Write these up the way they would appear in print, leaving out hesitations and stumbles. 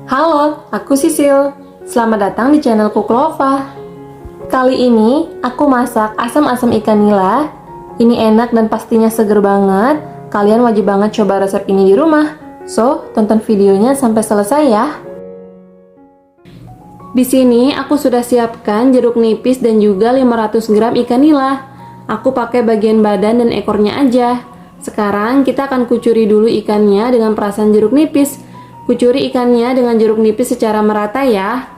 Halo, aku Sisil. Selamat datang di channel Kuklova. Kali ini aku masak asam-asam ikan nila. Ini enak dan pastinya seger banget. Kalian wajib banget coba resep ini di rumah. So, tonton videonya sampai selesai ya. Di sini aku sudah siapkan jeruk nipis dan juga 500 gram ikan nila. Aku pakai bagian badan dan ekornya aja. Sekarang kita akan kucuri dulu ikannya dengan perasan jeruk nipis. Kucuri ikannya dengan jeruk nipis secara merata ya.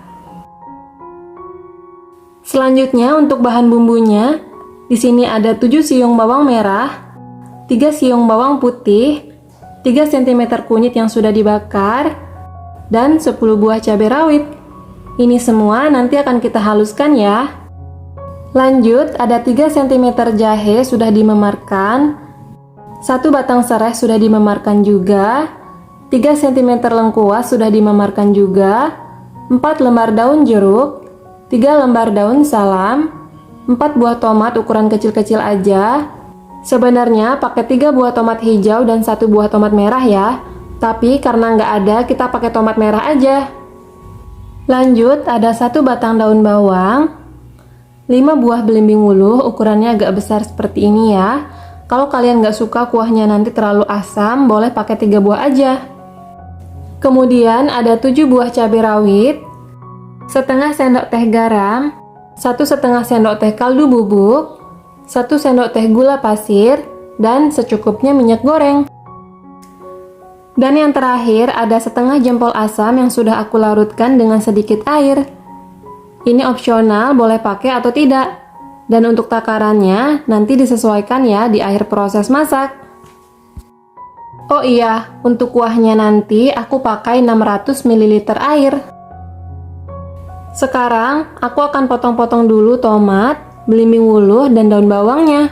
Selanjutnya untuk bahan bumbunya, di sini ada 7 siung bawang merah, 3 siung bawang putih, 3 cm kunyit yang sudah dibakar, dan 10 buah cabai rawit. Ini semua nanti akan kita haluskan ya. Lanjut, ada 3 cm jahe sudah dimemarkan, 1 batang serai sudah dimemarkan juga, 3 cm lengkuas sudah dimemarkan juga, 4 lembar daun jeruk, 3 lembar daun salam, 4 buah tomat ukuran kecil-kecil aja. Sebenarnya pakai 3 buah tomat hijau dan 1 buah tomat merah ya. Tapi karena nggak ada, kita pakai tomat merah aja. Lanjut, ada 1 batang daun bawang, 5 buah belimbing wuluh, ukurannya agak besar seperti ini ya. Kalau kalian nggak suka kuahnya nanti terlalu asam, boleh pakai 3 buah aja. Kemudian ada 7 buah cabai rawit, setengah sendok teh garam, 1,5 sendok teh kaldu bubuk, 1 sendok teh gula pasir, dan secukupnya minyak goreng. Dan yang terakhir ada setengah jempol asam yang sudah aku larutkan dengan sedikit air. Ini opsional, boleh pakai atau tidak. Dan untuk takarannya nanti disesuaikan ya di akhir proses masak. Oh iya, untuk kuahnya nanti aku pakai 600 ml air. Sekarang aku akan potong-potong dulu tomat, belimbing wuluh, dan daun bawangnya.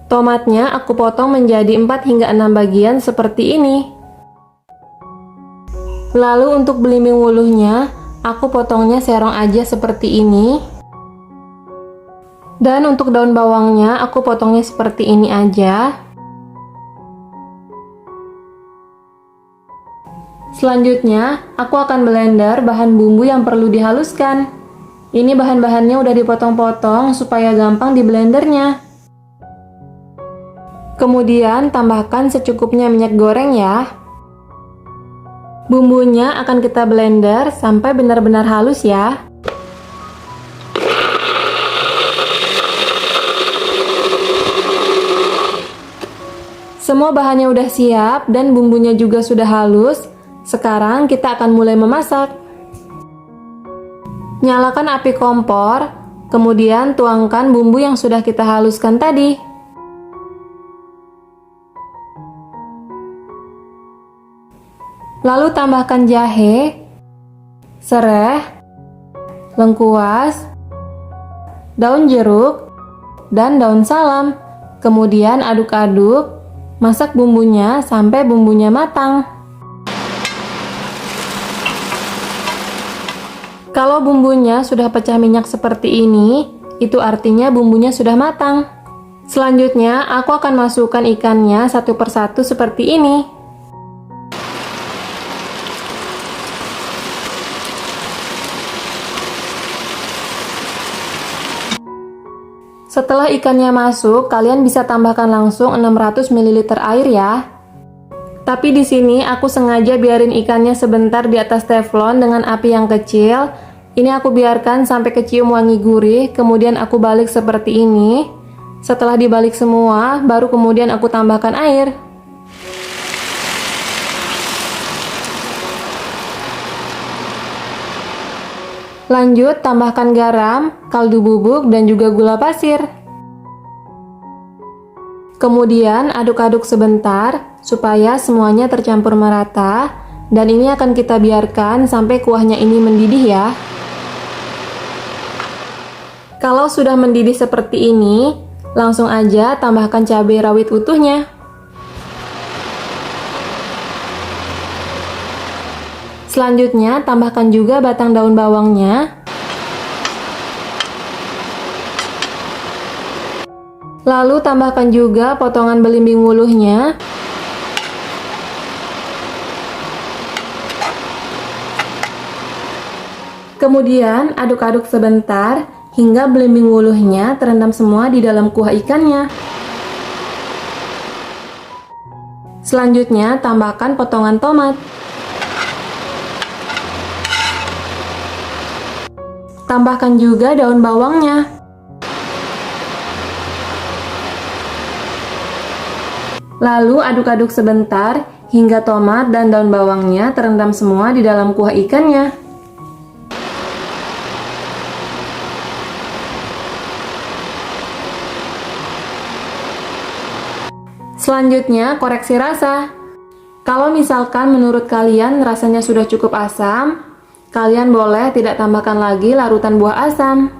Tomatnya aku potong menjadi 4 hingga 6 bagian seperti ini. Lalu untuk belimbing wuluhnya, aku potongnya serong aja seperti ini. Dan untuk daun bawangnya, aku potongnya seperti ini aja. Selanjutnya, aku akan blender bahan bumbu yang perlu dihaluskan. Ini bahan-bahannya udah dipotong-potong supaya gampang di blendernya. Kemudian tambahkan secukupnya minyak goreng ya. Bumbunya akan kita blender sampai benar-benar halus ya. Semua bahannya udah siap dan bumbunya juga sudah halus. Sekarang kita akan mulai memasak. Nyalakan api kompor, kemudian tuangkan bumbu yang sudah kita haluskan tadi. Lalu tambahkan jahe, serai, lengkuas, daun jeruk, dan daun salam. Kemudian aduk-aduk, masak bumbunya sampai bumbunya matang. Kalau bumbunya sudah pecah minyak seperti ini, itu artinya bumbunya sudah matang. Selanjutnya, aku akan masukkan ikannya satu persatu seperti ini. Setelah ikannya masuk, kalian bisa tambahkan langsung 600 ml air ya. Tapi di sini aku sengaja biarin ikannya sebentar di atas teflon dengan api yang kecil. Ini aku biarkan sampai kecium wangi gurih, kemudian aku balik seperti ini. Setelah dibalik semua, baru kemudian aku tambahkan air. Lanjut, tambahkan garam, kaldu bubuk, dan juga gula pasir. Kemudian aduk-aduk sebentar supaya semuanya tercampur merata, dan ini akan kita biarkan sampai kuahnya ini mendidih ya. Kalau sudah mendidih seperti ini, langsung aja tambahkan cabai rawit utuhnya. Selanjutnya, tambahkan juga batang daun bawangnya. Lalu tambahkan juga potongan belimbing wuluhnya. Kemudian aduk-aduk sebentar hingga belimbing wuluhnya terendam semua di dalam kuah ikannya. Selanjutnya tambahkan potongan tomat. Tambahkan juga daun bawangnya. Lalu aduk-aduk sebentar hingga tomat dan daun bawangnya terendam semua di dalam kuah ikannya. Selanjutnya, koreksi rasa. Kalau misalkan menurut kalian rasanya sudah cukup asam, kalian boleh tidak tambahkan lagi larutan buah asam.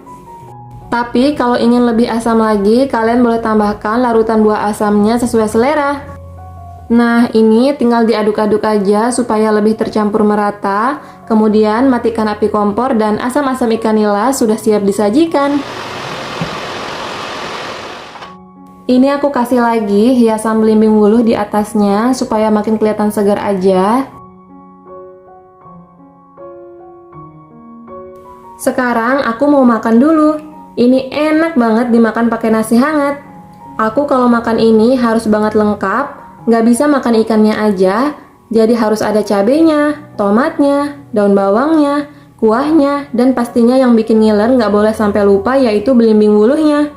Tapi kalau ingin lebih asam lagi, kalian boleh tambahkan larutan buah asamnya sesuai selera. Nah, ini tinggal diaduk-aduk aja supaya lebih tercampur merata. Kemudian matikan api kompor dan asam-asam ikan nila sudah siap disajikan. Ini aku kasih lagi hiasan belimbing wuluh di atasnya supaya makin kelihatan segar aja. Sekarang aku mau makan dulu. Ini enak banget dimakan pakai nasi hangat. Aku kalau makan ini harus banget lengkap, nggak bisa makan ikannya aja. Jadi harus ada cabenya, tomatnya, daun bawangnya, kuahnya, dan pastinya yang bikin ngiler nggak boleh sampai lupa yaitu belimbing wuluhnya.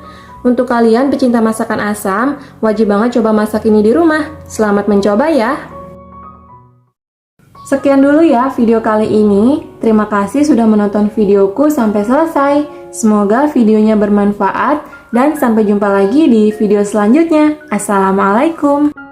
Untuk kalian pecinta masakan asam, wajib banget coba masak ini di rumah. Selamat mencoba ya! Sekian dulu ya video kali ini. Terima kasih sudah menonton videoku sampai selesai. Semoga videonya bermanfaat dan sampai jumpa lagi di video selanjutnya. Assalamualaikum.